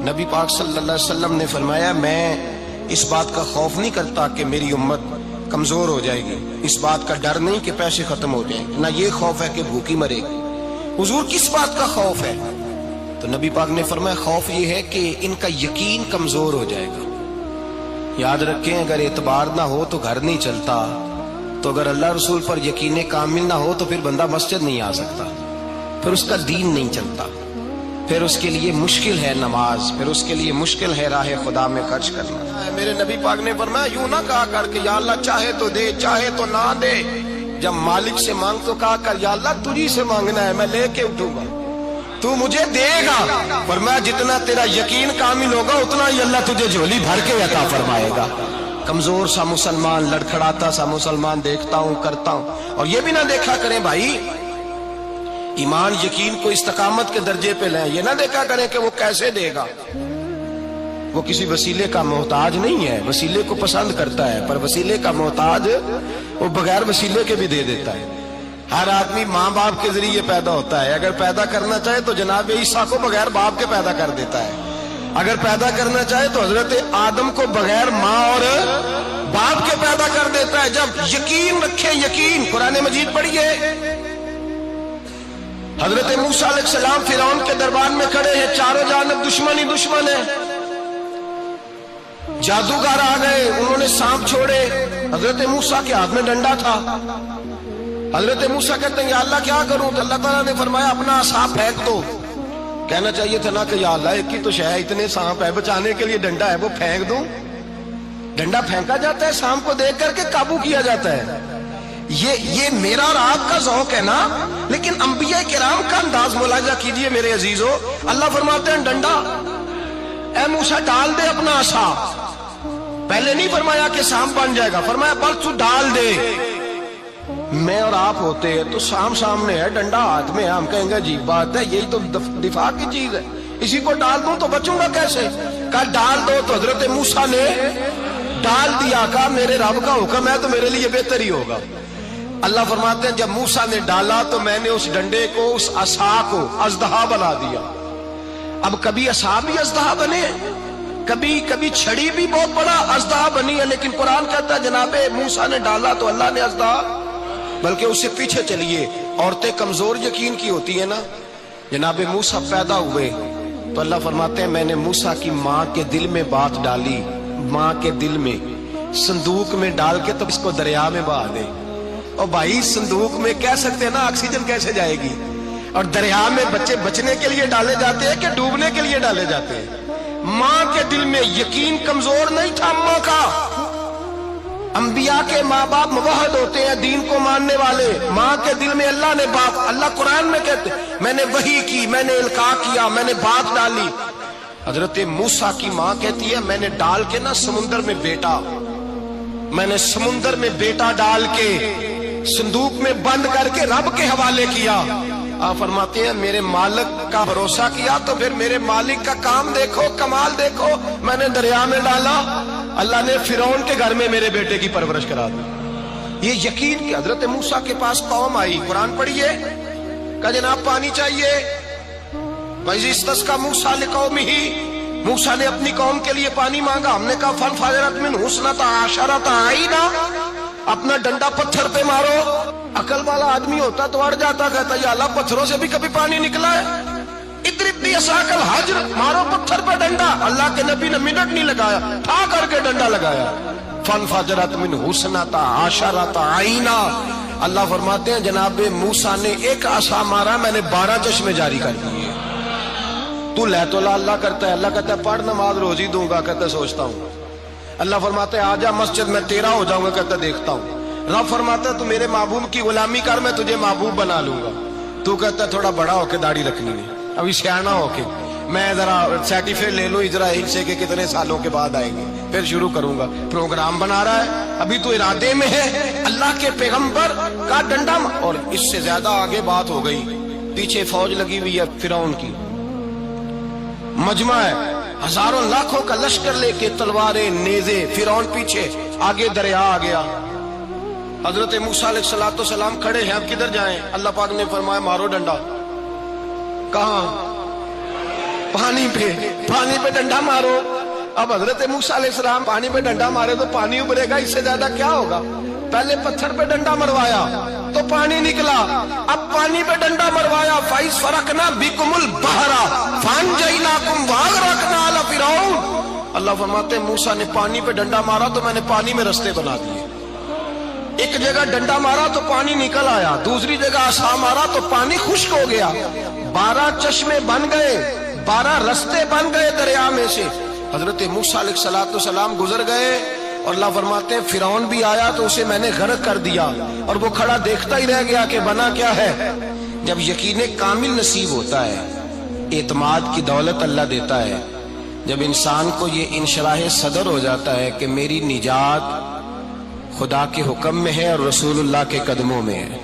نبی پاک صلی اللہ علیہ وسلم نے فرمایا میں اس بات کا خوف نہیں کرتا کہ میری امت کمزور ہو جائے گی، اس بات کا ڈر نہیں کہ پیسے ختم ہو جائیں گے، نہ یہ خوف ہے کہ بھوکی مرے گی۔ حضور کس بات کا خوف ہے؟ تو نبی پاک نے فرمایا خوف یہ ہے کہ ان کا یقین کمزور ہو جائے گا۔ یاد رکھیں اگر اعتبار نہ ہو تو گھر نہیں چلتا، تو اگر اللہ رسول پر یقین کامل نہ ہو تو پھر بندہ مسجد نہیں آ سکتا، پھر اس کا دین نہیں چلتا، پھر اس کے لیے مشکل ہے نماز، پھر اس کے لیے مشکل ہے راہ خدا میں خرچ کرنا۔ میرے نبی پاک نے فرمایا یوں نہ کہا کر کہ یا اللہ چاہے تو دے چاہے تو نہ دے، جب مالک سے مانگ تو کہا کر یا اللہ تجھی سے مانگنا ہے، میں لے کے اٹھوں گا، تو مجھے دے گا۔ فرمایا جتنا تیرا یقین کامل ہوگا اتنا ہی اللہ تجھے جھولی بھر کے عطا فرمائے گا۔ کمزور سا مسلمان، لڑکھڑاتا سا مسلمان دیکھتا ہوں کرتا ہوں، اور یہ بھی نہ دیکھا کریں بھائی ایمان یقین کو استقامت کے درجے پہ لیں، یہ نہ دیکھا کریں کہ وہ کیسے دے گا، وہ کسی وسیلے کا محتاج نہیں ہے، وسیلے کو پسند کرتا ہے، پر وسیلے کا محتاج وہ بغیر وسیلے کے بھی دے دیتا ہے۔ ہر آدمی ماں باپ کے ذریعے پیدا ہوتا ہے، اگر پیدا کرنا چاہے تو جناب عیسیٰ کو بغیر باپ کے پیدا کر دیتا ہے، اگر پیدا کرنا چاہے تو حضرت آدم کو بغیر ماں اور باپ کے پیدا کر دیتا ہے۔ جب یقین رکھیں، یقین قرآن مجید پڑھیے، حضرت موسیٰ علیہ السلام فرعون کے دربار میں کھڑے ہیں، چاروں جانب دشمن ہی دشمن ہے، جادوگر آ گئے، انہوں نے سانپ چھوڑے، حضرت موسیٰ کے ہاتھ میں ڈنڈا تھا، حضرت موسیٰ کہتے ہیں یا اللہ کیا کروں؟ تو اللہ تعالیٰ نے فرمایا اپنا عصا پھینک دو۔ کہنا چاہیے تھا نا کہ یا اللہ ایک ہی تو شے ہے، اتنے سانپ ہے، بچانے کے لیے ڈنڈا ہے وہ پھینک دوں؟ ڈنڈا پھینکا جاتا ہے، سانپ کو دیکھ کر کے قابو کیا جاتا ہے۔ یہ میرا اور آپ کا ذوق ہے نا، لیکن انبیاء کرام کا انداز ملاحظہ کیجئے میرے عزیزو۔ اللہ فرماتے ہیں ڈنڈا، اے موسیٰ ڈال دے اپنا عصا، پہلے نہیں فرمایا کہ سانپ بن جائے گا، فرمایا بس تو ڈال دے۔ میں اور آپ ہوتے ہیں تو سانپ سامنے ہے، ڈنڈا ہاتھ میں ہے، ہم کہیں گے عجیب بات ہے، یہی تو دفاع کی چیز ہے، اسی کو ڈال دوں تو بچوں گا کیسے؟ کہا ڈال دو، تو حضرت موسیٰ نے ڈال دیا، کہا میرے رب کا حکم ہے تو میرے لیے بہتر ہی ہوگا۔ اللہ فرماتے ہیں جب موسیٰ نے ڈالا تو میں نے اس ڈنڈے کو، اس عصا کو اژدہا بنا دیا۔ اب کبھی عصا بھی اژدہا بنے، کبھی چھڑی بھی بہت بڑا اژدہا بنی ہے، لیکن قرآن کہتا ہے جناب موسیٰ نے ڈالا تو اللہ نے اژدہا، بلکہ اس سے پیچھے چلیے، عورتیں کمزور یقین کی ہوتی ہیں نا، جناب موسیٰ پیدا ہوئے تو اللہ فرماتے ہیں میں نے موسیٰ کی ماں کے دل میں بات ڈالی، ماں کے دل میں صندوق میں ڈال کے تو اس کو دریا میں بہا دے۔ اور بھائی صندوق میں کہہ سکتے ہیں نا آکسیجن کیسے جائے گی، اور دریا میں بچے بچنے کے لیے ڈالے جاتے ہیں کہ ڈوبنے کے لیے ڈالے جاتے ہیں؟ ماں کے دل میں یقین کمزور نہیں تھا ماں کا۔ انبیاء کے ماں باپ موحد ہوتے ہیں، دین کو ماننے والے، ماں کے دل میں اللہ نے بات، اللہ قرآن میں کہتے میں نے وحی کی، میں نے القاء کیا، میں نے بات ڈالی۔ حضرت موسیٰ کی ماں کہتی ہے میں نے ڈال کے نا سمندر میں بیٹا، میں نے سمندر میں بیٹا ڈال کے صندوق میں بند کر کے رب کے حوالے کیا۔ آپ فرماتے ہیں میرے مالک کا بھروسہ کیا تو پھر میرے مالک کا کام دیکھو، کمال دیکھو، میں نے دریا میں ڈالا، اللہ نے فرعون کے گھر میں میرے بیٹے کی پرورش کرا دی۔ یہ یقین کہ حضرت موسیٰ کے پاس قوم آئی، قرآن پڑھیے، کہا جناب پانی چاہیے، وَإِذِ اسْتَسْقَىٰ مُوسَىٰ لِقَوْمِهِ، موسیٰ نے اپنی قوم کے لیے پانی مانگا، ہم نے کہا فَانْفَجَرَتْ مِنْهُ اثْنَتَا عَشَرَةَ عَيْنًا، اپنا ڈنڈا پتھر پہ مارو۔ عقل والا آدمی ہوتا تو اڑ جاتا، کہتا یا اللہ پتھروں سے بھی کبھی پانی نکلا ہے؟ اضرب بعصاک الحجر، مارو پتھر پہ ڈنڈا۔ اللہ کے نبی نے منٹ نہیں لگایا، ٹھا کر کے ڈنڈا لگایا، فَانْفَجَرَتْ مِنْهُ اثْنَتَا عَشَرَةَ عَيْنًا۔ اللہ فرماتے ہیں جناب موسیٰ نے ایک عصا مارا، میں نے 12 چشمے جاری کر دیے۔ تو لے تو اللہ کرتا ہے، اللہ کہتا ہے پڑھ نماز روزی دوں گا، کہتا ہے سوچتا ہوں۔ اللہ فرماتا ہے آجا مسجد میں تیرا ہو جاؤں گا، کہتا ہے دیکھتا ہوں۔ رب فرماتا ہے تو میرے محبوب کی غلامی کر، میں تجھے محبوب بنا لوں گا۔ تو کہتا ہے تھوڑا بڑا ہو کے داڑھی رکھنی ہے، ابھی سیانا ہو کے میں ذرا سرٹیفکیٹ لے لوں اسرائیل سے کہ کتنے سالوں کے بعد آئیں گے، پھر شروع کروں گا۔ پروگرام بنا رہا ہے، ابھی تو ارادے میں ہے۔ اللہ کے پیغمبر کا ڈنڈا، اور اس سے زیادہ آگے بات ہو گئی، پیچھے فوج لگی ہوئی ہے فرعون کی، مجمع ہے، ہزاروں لاکھوں کا لشکر لے کے، تلواریں نیزے، فرعون پیچھے، آگے دریا آ گیا۔ حضرت موسیٰ علیہ السلام کھڑے ہیں، اب کدھر جائیں؟ اللہ پاک نے فرمایا مارو ڈنڈا۔ کہاں؟ پانی پہ ڈنڈا مارو. اب حضرت موسیٰ علیہ السلام پانی پہ ڈنڈا مارے تو پانی ابھرے گا, اس سے زیادہ کیا ہوگا. پہلے پتھر پہ ڈنڈا مروایا تو پانی نکلا, اب پانی پہ ڈنڈا مروایا فَإِذْ فَرَقْنَا بِكُمُ الْبَحْرَ فَأَنْجَيْنَاكُمْ وَأَغْرَقْنَا آلَ فِرْعَوْنَ. اللہ فرماتے ہیں موسیٰ نے پانی پہ ڈنڈا مارا تو میں نے پانی میں رستے بنا دیے. ایک جگہ ڈنڈا مارا تو پانی نکل آیا, دوسری جگہ عصا مارا تو پانی خشک ہو گیا. 12 چشمے بن گئے, 12 رستے بن گئے دریا میں سے. حضرت موسیٰ علیہ السلام گزر گئے اور اللہ فرماتے ہیں فرعون بھی آیا تو اسے میں نے غرق کر دیا, اور وہ کھڑا دیکھتا ہی رہ گیا کہ بنا کیا ہے. جب یقین کامل نصیب ہوتا ہے, اعتماد کی دولت اللہ دیتا ہے, جب انسان کو یہ انشراح صدر ہو جاتا ہے کہ میری نجات خدا کے حکم میں ہے اور رسول اللہ کے قدموں میں ہے,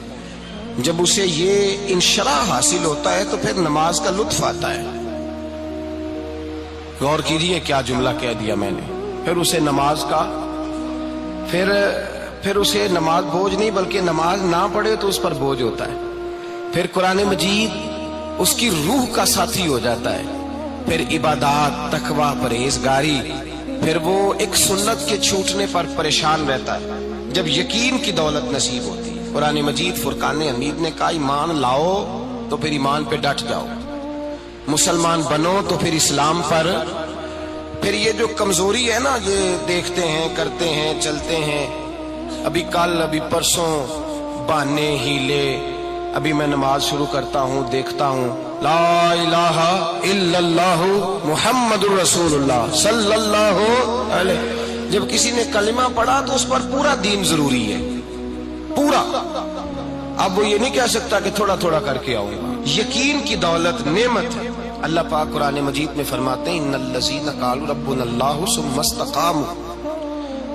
جب اسے یہ انشراح حاصل ہوتا ہے تو پھر نماز کا لطف آتا ہے. غور کیجئے کیا جملہ کہہ دیا میں نے. پھر اسے نماز کا پھر اسے نماز بوجھ نہیں, بلکہ نماز نہ پڑھے تو اس پر بوجھ ہوتا ہے. پھر قرآن مجید اس کی روح کا ساتھی ہو جاتا ہے. پھر عبادات, تقوی, پرہیزگاری, پھر وہ ایک سنت کے چھوٹنے پر پریشان رہتا ہے. جب یقین کی دولت نصیب ہوتی ہے, قرآن مجید فرقان حمید نے کہا ایمان لاؤ تو پھر ایمان پہ ڈٹ جاؤ, مسلمان بنو تو پھر اسلام پر. پھر یہ جو کمزوری ہے نا, یہ دیکھتے ہیں, کرتے ہیں, چلتے ہیں, ابھی کل ابھی پرسوں, بہانے, ہیلے. ابھی میں نماز شروع کرتا ہوں, دیکھتا ہوں لا الہ الا اللہ محمد الرسول اللہ صلی اللہ علیہ. جب کسی نے کلمہ پڑھا تو اس پر پورا دین ضروری ہے, پورا. اب وہ یہ نہیں کہہ سکتا کہ تھوڑا تھوڑا کر کے آؤں گا. یقین کی دولت نعمت ہے. اللہ پاک قرآن مجید میں فرماتے ہیں ان الذین قالوا ربنا اللہ ثم استقاموا,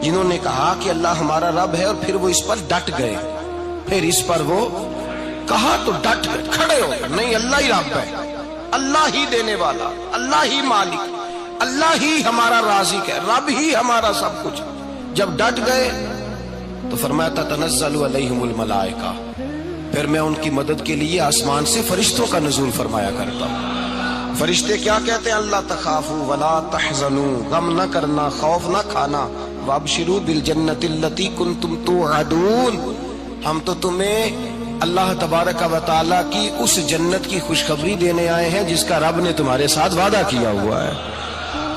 جنہوں نے کہا کہ اللہ ہمارا رب ہے اور پھر وہ اس پر ڈٹ گئے. پھر اس پر وہ کہا تو ڈٹ گئے, کھڑے ہو گئے. نہیں, اللہ ہی رب ہے, اللہ ہی دینے والا, اللہ ہی مالک, اللہ ہی ہمارا رازق ہے, رب ہی ہمارا سب کچھ. جب ڈٹ گئے تو فرمایا تتنزل علیہم الملائکہ, پھر میں ان کی مدد کے لیے آسمان سے فرشتوں کا نزول فرمایا کرتا ہوں. فرشتے کیا کہتے ہیں؟ اللہ تخافوا ولا تحزنوا, غم نہ کرنا, خوف نہ کھانا. وابشروا بالجنۃ التي كنتم توعدون, ہم تو تمہیں اللہ تبارک و تعالیٰ کی اس جنت کی خوشخبری دینے آئے ہیں جس کا رب نے تمہارے ساتھ وعدہ کیا ہوا ہے.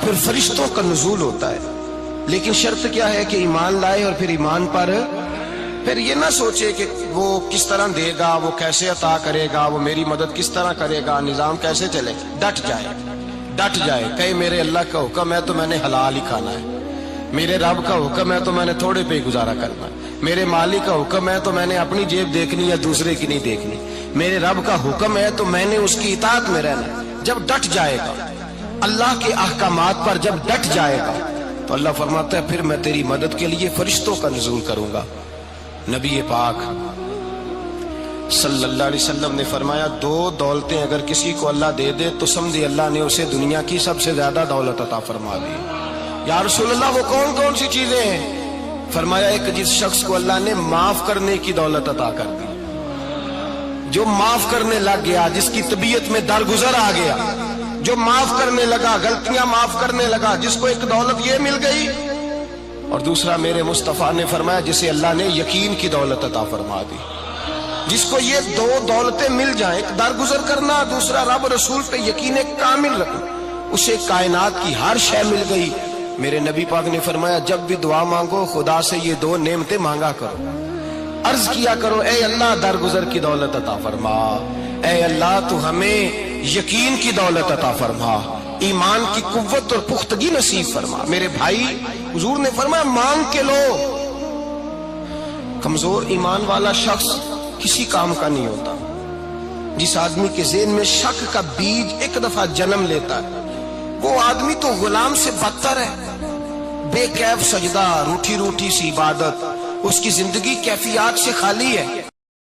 پھر فرشتوں کا نزول ہوتا ہے, لیکن شرط کیا ہے کہ ایمان لائے, اور پھر ایمان پر پھر یہ نہ سوچے کہ وہ کس طرح دے گا, وہ کیسے عطا کرے گا, وہ میری مدد کس طرح کرے گا, نظام کیسے چلے. ڈٹ جائے, کہے میرے اللہ کا حکم ہے تو میں نے حلال ہی کھانا ہے, میرے رب کا حکم ہے تو میں نے تھوڑے پہ گزارا کرنا ہے, میرے مالک کا حکم ہے تو میں نے اپنی جیب دیکھنی یا دوسرے کی نہیں دیکھنی, میرے رب کا حکم ہے تو میں نے اس کی اطاعت میں رہنا. جب ڈٹ جائے گا اللہ کے احکامات پر, جب ڈٹ جائے گا تو اللہ فرماتا ہے پھر میں تیری مدد کے لیے فرشتوں کا نزول کروں گا. نبی پاک صلی اللہ علیہ وسلم نے فرمایا 2 دولتیں اگر کسی کو اللہ دے دے تو سمجھے اللہ نے اسے دنیا کی سب سے زیادہ دولت عطا فرما دی. یا رسول اللہ وہ کون کون سی چیزیں ہیں؟ فرمایا ایک جس شخص کو اللہ نے معاف کرنے کی دولت عطا کر دی, جو معاف کرنے لگ گیا, جس کی طبیعت میں درگزر آ گیا, جو معاف کرنے لگا, غلطیاں معاف کرنے لگا, جس کو ایک دولت یہ مل گئی. اور دوسرا میرے مصطفیٰ نے فرمایا جسے اللہ نے یقین کی دولت عطا فرما دی. جس کو یہ 2 دولتیں مل جائیں, ایک درگزر کرنا, دوسرا رب رسول پہ یقین کامل رکھنا, اسے کائنات کی ہر شے مل گئی. میرے نبی پاک نے فرمایا جب بھی دعا مانگو خدا سے یہ 2 نعمتیں مانگا کرو, عرض کیا کرو اے اللہ درگزر کی دولت عطا فرما, اے اللہ تو ہمیں یقین کی دولت عطا فرما, ایمان کی قوت اور پختگی نصیب فرما. میرے بھائی حضور نے فرمایا مانگ کے لو. کمزور ایمان والا شخص کسی کام کا نہیں ہوتا. جس آدمی کے ذہن میں شک کا بیج ایک دفعہ جنم لیتا ہے وہ آدمی تو غلام سے بدتر ہے. بے کیف سجدہ, روٹھی روٹھی سی عبادت, اس کی زندگی کیفیات سے خالی ہے.